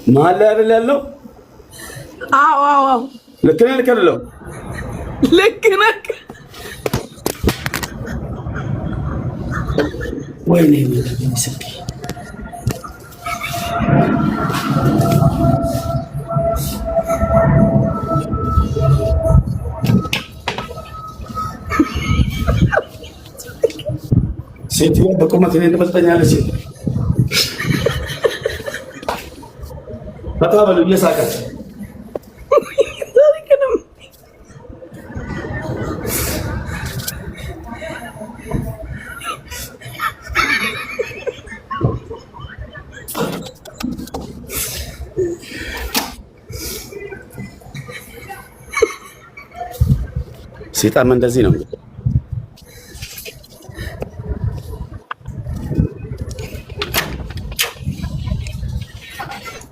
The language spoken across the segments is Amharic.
መሀል ላይ አይደል ያለው? አዎ አዎ ልክ ነህ ልክ አይደለም? ልክ ነህ። ወይኔ ምስኪ ሴትዮ በቁመት እኔን ትበልጠኛለች። በጣም በሉ እየሳቀች ሲጣም እንደዚህ ነው።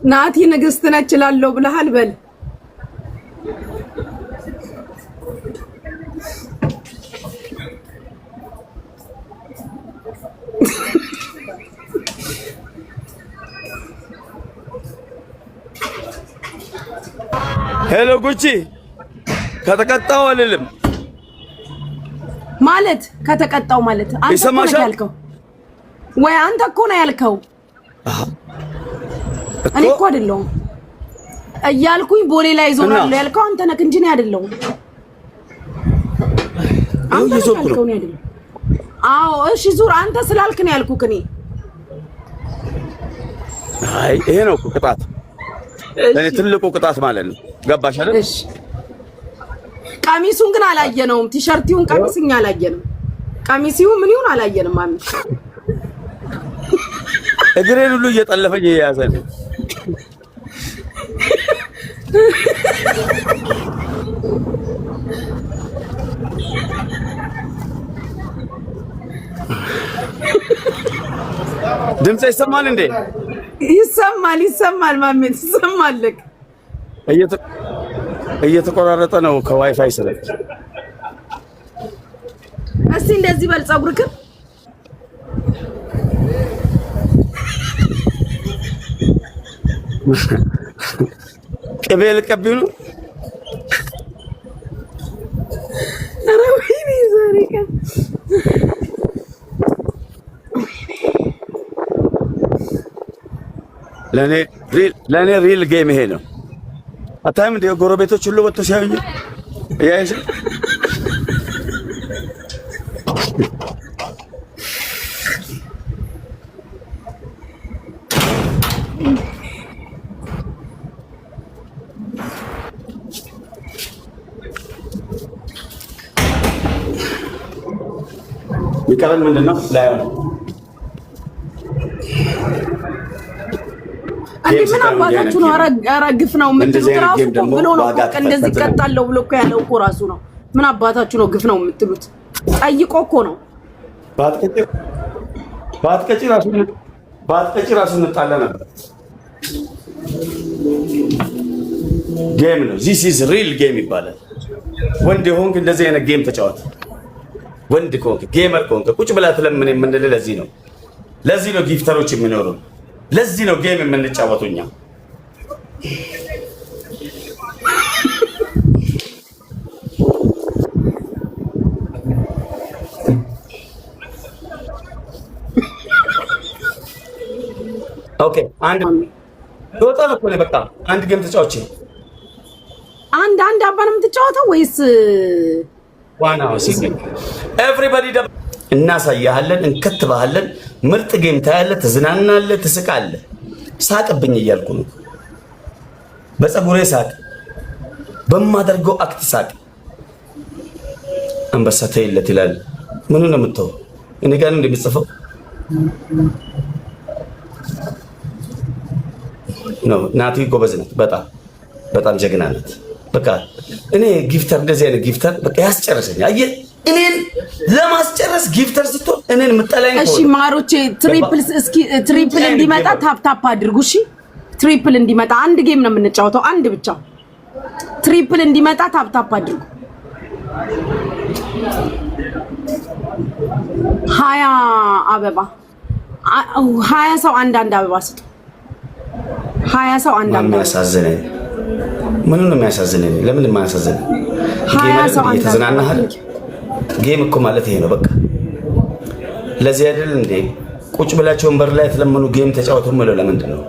ናቲ ንግስት ነች እላለሁ ብለሃል። በል ሄሎ ጉቺ ከተቀጣው አልልም ማለት ከተቀጣው ማለት አንተ እኮ ነው ያልከው ወይ? አንተ እኮ ነው ያልከው። እኔ እኮ አይደለሁም እያልኩኝ ቦሌ ላይ ዞራለሁ ያልከው አንተ ነህ እንጂ እኔ አይደለሁም። አንተ ያልከው ነው አይደለም? አዎ እሺ ዙር አንተ ስላልክ ነው ያልኩህ እኔ። አይ ይሄ ነው እኮ ቅጣት፣ ለኔ ትልቁ ቅጣት ማለት ነው። ገባሽ አይደል? እሺ ቀሚሱን ግን አላየነውም። ቲሸርቲውን ቀሚስኛ አላየንም። ቀሚሲው ምን ይሁን አላየንም። ማሚ እግሬን ሁሉ እየጠለፈኝ የያዘ ነው። ድምጽ ይሰማል እንዴ? ይሰማል ይሰማል። ማሚ ይሰማልክ። እየተቆራረጠ ነው ከዋይፋይ ስለኝ። እስቲ እንደዚህ በል ፀጉርክን ቅቤ ልቀቢው ነው። ኧረ ወይኔ ዛሬ ቀን ለኔ ሪል ጌም ይሄ ነው። አታይም እንደ ጎረቤቶች ሁሉ ወጥተው ሲያዩኝ ያይሽ ይቀርል ምንድነው ላይ ነው አንዴ ምን አባታችሁ ነው? ኧረ ግፍ ነው የምትሉት ራሱ እኮ ብሎ ነው እኮ እንደዚህ ቀጣለው ብሎ እኮ ያለው እኮ ራሱ ነው። ምን አባታችሁ ነው ግፍ ነው የምትሉት? ጠይቆ እኮ ነው። ባትቀጪ ራሱ እንጣላ ነበር። ጌም ነው። ዚስ ኢዝ ሪል ጌም ይባላል። ወንድ ሆንክ እንደዚህ አይነት ጌም ተጫወት። ወንድ ከሆንክ ጌመር ከሆንክ ቁጭ ብላ ትለምን የምንል ለዚህ ነው ጊፍተሮች የሚኖሩ። ለዚህ ነው ጌም የምንጫወተው እኛ። ኦኬ አንድ ቶታል እኮ ነው። በቃ አንድ ጌም ተጫወች። አንድ አባ ነው የምትጫወተው ወይስ ዋናው ሲገኝ ኤቭሪባዲ እናሳያለን፣ እንከትባለን። ምርጥ ጌም ታያለህ፣ ትዝናናለህ፣ ትስቃለህ። ሳቅብኝ እያልኩ ነው። በፀጉሬ ሳቅ፣ በማደርገው አክት ሳቅ። አንበሳ ተይለት ይላል። ምኑ ነው የምትተው? እኔ ጋር ነው እንደሚጽፈው ነው። ናቲ ጎበዝ ናት፣ በጣም ጀግና ናት። በቃ እኔ ጊፍተር እንደዚህ አይነት ጊፍተር በቃ ያስጨርሰኛል። አየህ እኔን ለማስጨረስ ጊፍተር ስትሆን እኔን የምጠላኝ። እሺ ማሮቼ ትሪፕል እንዲመጣ ታፕ አድርጉ። እሺ ትሪፕል እንዲመጣ አንድ ጌም ነው የምንጫወተው፣ አንድ ብቻ። ትሪፕል እንዲመጣ ታፕ አድርጉ። 20 አበባ 20 ሰው አንድ አበባ ስጡ። 20 ሰው አንድ ማን ያሳዝነኝ? ምን ነው የሚያሳዝነኝ? ለምን የማያሳዝነኝ? 20 ሰው አንድ ተዝናናህ? ጌም እኮ ማለት ይሄ ነው በቃ። ለዚህ አይደል እንዴ ቁጭ ብላችሁ ወንበር ላይ ተለምኑ ጌም ተጫወቱ ማለት ለምንድን ነው?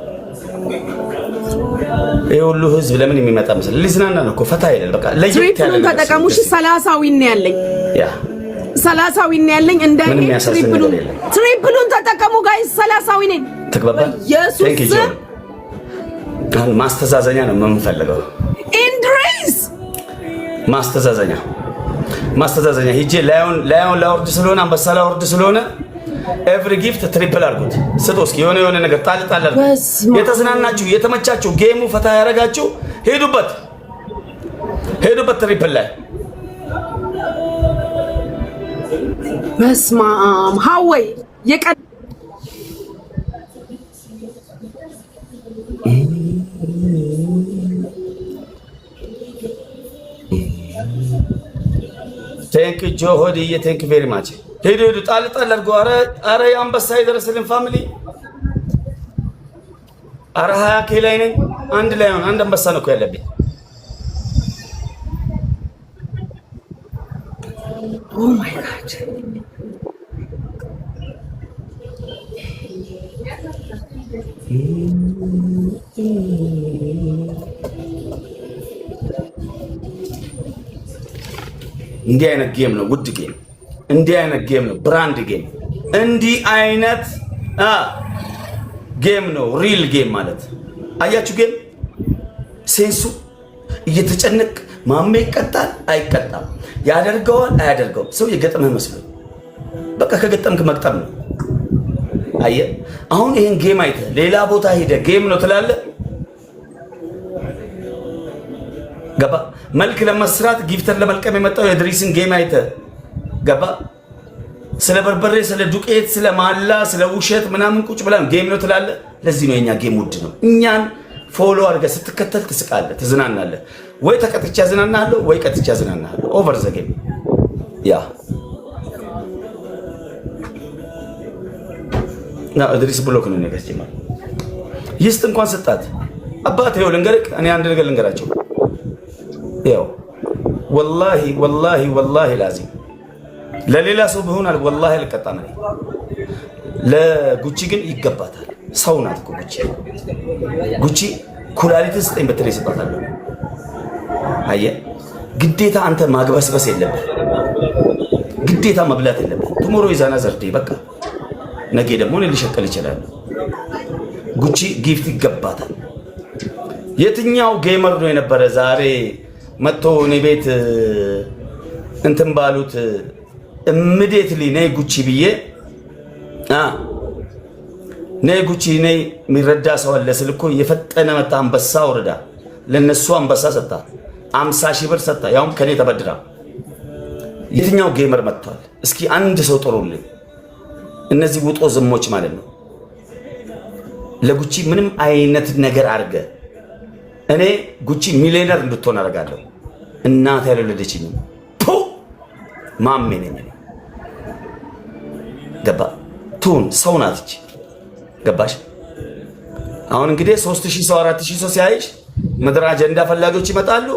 ይሄ ሁሉ ህዝብ ለምን የሚመጣ መሰለህ? ሊዝናና ነው እኮ ፈታ ይላል በቃ። ለየት ያለ ተጠቀሙ። እሺ 30 ዊን ነው ያለኝ። ያ 30 ዊን ነው ያለኝ። እንደኔ ትሪፕሉን ተጠቀሙ ጋይስ። 30 ዊን ነኝ። ተግባባን? ኢየሱስ ማስተዛዘኛ ነው የምንፈልገው። ኢንድሪስ ማስተዛዘኛ ሂጄ ላዮን ላወርድ ስለሆነ አንበሳ ላወርድ ስለሆነ ኤቭሪ ጊፍት ትሪፕል አድርጉት። ስጡ እስኪ የሆነ ነገር ጣል አድርጉት። የተዝናናችሁ የተመቻችሁ ጌሙ ፈታ ያረጋችሁ ሄዱበት ትሪፕል ላይ በስማም ሀወይ ቴንክ ጆ ሆዲዬ ቴንክ ቬሪ ማች። ሄዱ ጣል አድርጎ። አረ አንበሳ ይደረስልን ፋሚሊ። አረ 20 ኬ ላይ ነኝ። አንድ ላይ ሆነ አንድ አንበሳ ነው እኮ ያለብኝ። ኦ ማይ ጋድ እንዲህ አይነት ጌም ነው ውድ ጌም። እንዲህ አይነት ጌም ነው ብራንድ ጌም። እንዲህ አይነት ጌም ነው ሪል ጌም ማለት። አያችሁ ጌም ሴንሱ እየተጨነቅ ማሜ ይቀጣል አይቀጣም፣ ያደርገዋል አያደርገውም። ሰው የገጠመህ መስሎ በቃ ከገጠምክ መቅጠም ነው። አየህ አሁን ይሄን ጌም አይተህ ሌላ ቦታ ሄደህ ጌም ነው ትላለህ። ገባ መልክ ለመስራት ጊፍተር ለመልቀም የመጣው የድሪስን ጌም አይተህ ገባ። ስለ በርበሬ ስለ ዱቄት ስለ ማላ ስለ ውሸት ምናምን ቁጭ ብላ ጌም ነው ትላለህ። ለዚህ ነው የኛ ጌም ውድ ነው። እኛን ፎሎ አድርገህ ስትከተል ትስቃለህ፣ ትዝናናለህ። ወይ ተቀጥቻ ዝናናለሁ ወይ ቀጥቻ ዝናናለሁ። ኦቨር ዘ ጌም ያ ና ድሪስ ብሎክ ነው ነገር ጀማል ይስት እንኳን ሰጣት አባቴ። ይኸው ልንገርህ እኔ አንድ ነገር ልንገራቸው። ያው ወላሂ ላዚም ለሌላ ሰው ቢሆን አለ ወላሂ አልቀጣም። ለጉቺ ግን ይገባታል። ሰው ናት እኮ ጉቺ ኩላሊት ስጠኝ በተለይ ይሰጣታል። አየህ ግዴታ አንተ ማግበስበስ የለብህ፣ ግዴታ መብላት የለብህ። ቱሞሮ ይዛና ዘርዴ በቃ ነገ ደግሞ እኔ ሊሸቀል ይችላል። ጉቺ ጊፍት ይገባታል። የትኛው ጌመር ነው የነበረ ዛሬ መጥቶ እኔ ቤት እንትን ባሉት ኢሚዲየትሊ ነይ ጉቺ ብዬ ነይ ጉቺ ነይ የሚረዳ ሰው አለ ስል እኮ የፈጠነ መጣ አንበሳ ወረዳ ለነሱ አንበሳ ሰጣ 50 ሺህ ብር ሰጣ፣ ያውም ከኔ ተበድራ። የትኛው ጌመር መጥቷል? እስኪ አንድ ሰው ጥሩልኝ። እነዚህ ውጦ ዝሞች ማለት ነው። ለጉቺ ምንም አይነት ነገር አድርገ እኔ ጉቺ ሚሊዮነር እንድትሆን አደርጋለሁ። እናት ያልወለደችኝ ማሜ ነኝ። ገባ ቱን ሰው ናት እቺ። ገባሽ? አሁን እንግዲህ 3000 ሰው 4000 ሰው ሲያይሽ ምድር አጀንዳ ፈላጊዎች ይመጣሉ።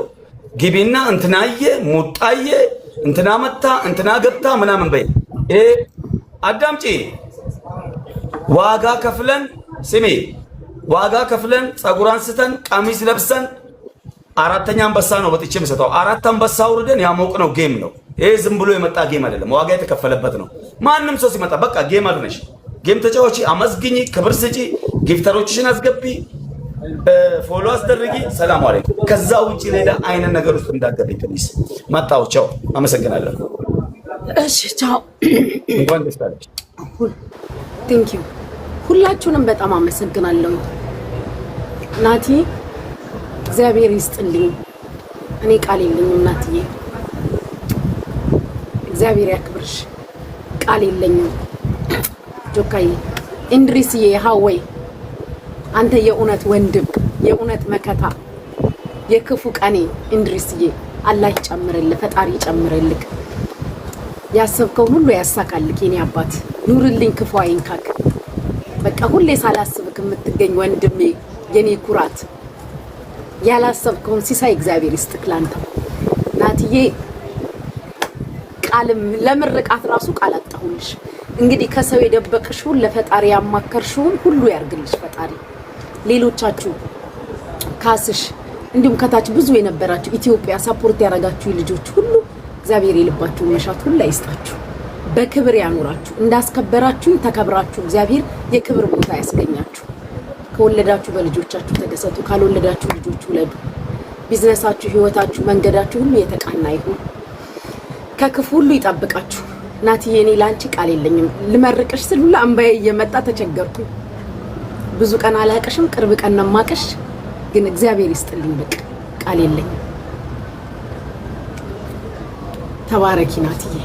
ግቢና እንትናየ ሙጣየ እንትና መታ እንትና ገብታ ምናምን በይ። አዳምጪ። ዋጋ ከፍለን ስሜ ዋጋ ከፍለን ፀጉራን ስተን ቀሚስ ለብሰን አራተኛ አንበሳ ነው ወጥቼ የምሰጠው። አራት አንበሳ አውርደን ያሞቅነው ጌም ነው። ይሄ ዝም ብሎ የመጣ ጌም አይደለም፣ ዋጋ የተከፈለበት ነው። ማንም ሰው ሲመጣ በቃ ጌም አልነሽ፣ ጌም ተጫዋች፣ አመስግኝ፣ ክብር ስጪ፣ ጊፍተሮችሽን አስገቢ፣ ፎሎ አስደርጊ። ሰላም አለይኩም። ከዛ ውጪ ሌላ አይነት ነገር ውስጥ እንዳትገቢ ፕሊዝ። መጣሁ። ቻው። አመሰግናለሁ። እሺ ቻው። እንኳን ደስ አለሽ። ቴንክ ዩ። ሁላችሁንም በጣም አመሰግናለሁ። ናቲ እግዚአብሔር ይስጥልኝ። እኔ ቃል የለኝም ናትዬ፣ እግዚአብሔር ያክብርሽ። ቃል የለኝም። ጆካዬ፣ ኢንድሪስዬ፣ ሀወይ አንተ የእውነት ወንድም፣ የእውነት መከታ፣ የክፉ ቀኔ ኢንድሪስዬ፣ አላህ ይጨምርልህ፣ ፈጣሪ ይጨምርልህ፣ ያሰብከውን ሁሉ ያሳካልክ። የኔ አባት ኑርልኝ፣ ክፉ አይንካክ። በቃ ሁሌ ሳላስብክ የምትገኝ ወንድሜ የኔ ኩራት ያላሰብከውን ሲሳይ እግዚአብሔር ይስጥክ ላንተ ናትዬ ቃልም ለምርቃት ራሱ ቃል አጣሁልሽ እንግዲህ ከሰው የደበቅሽውን ለፈጣሪ ያማከርሽውን ሁሉ ያርግልሽ ፈጣሪ ሌሎቻችሁ ካስሽ እንዲሁም ከታች ብዙ የነበራችሁ ኢትዮጵያ ሰፖርት ያረጋችሁ ልጆች ሁሉ እግዚአብሔር ይልባችሁ መሻት ሁሉ ይስጣችሁ በክብር ያኑራችሁ እንዳስከበራችሁ ተከብራችሁ እግዚአብሔር የክብር ቦታ ያስገኛችሁ ከወለዳችሁ በልጆቻችሁ ተደሰቱ ካልወለዳችሁ ልጆች ወለዱ ቢዝነሳችሁ ህይወታችሁ መንገዳችሁ ሁሉ የተቃና ይሁን ከክፉ ሁሉ ይጣበቃችሁ ናትዬ እኔ ላንቺ ቃል የለኝም ልመርቅሽ ስል ሁሉ አንባዬ እየመጣ ተቸገርኩ ብዙ ቀን አላቀሽም ቅርብ ቀን ነማቀሽ ግን እግዚአብሔር ይስጥልኝ በቃ ቃል የለኝም ተባረኪ ናትዬ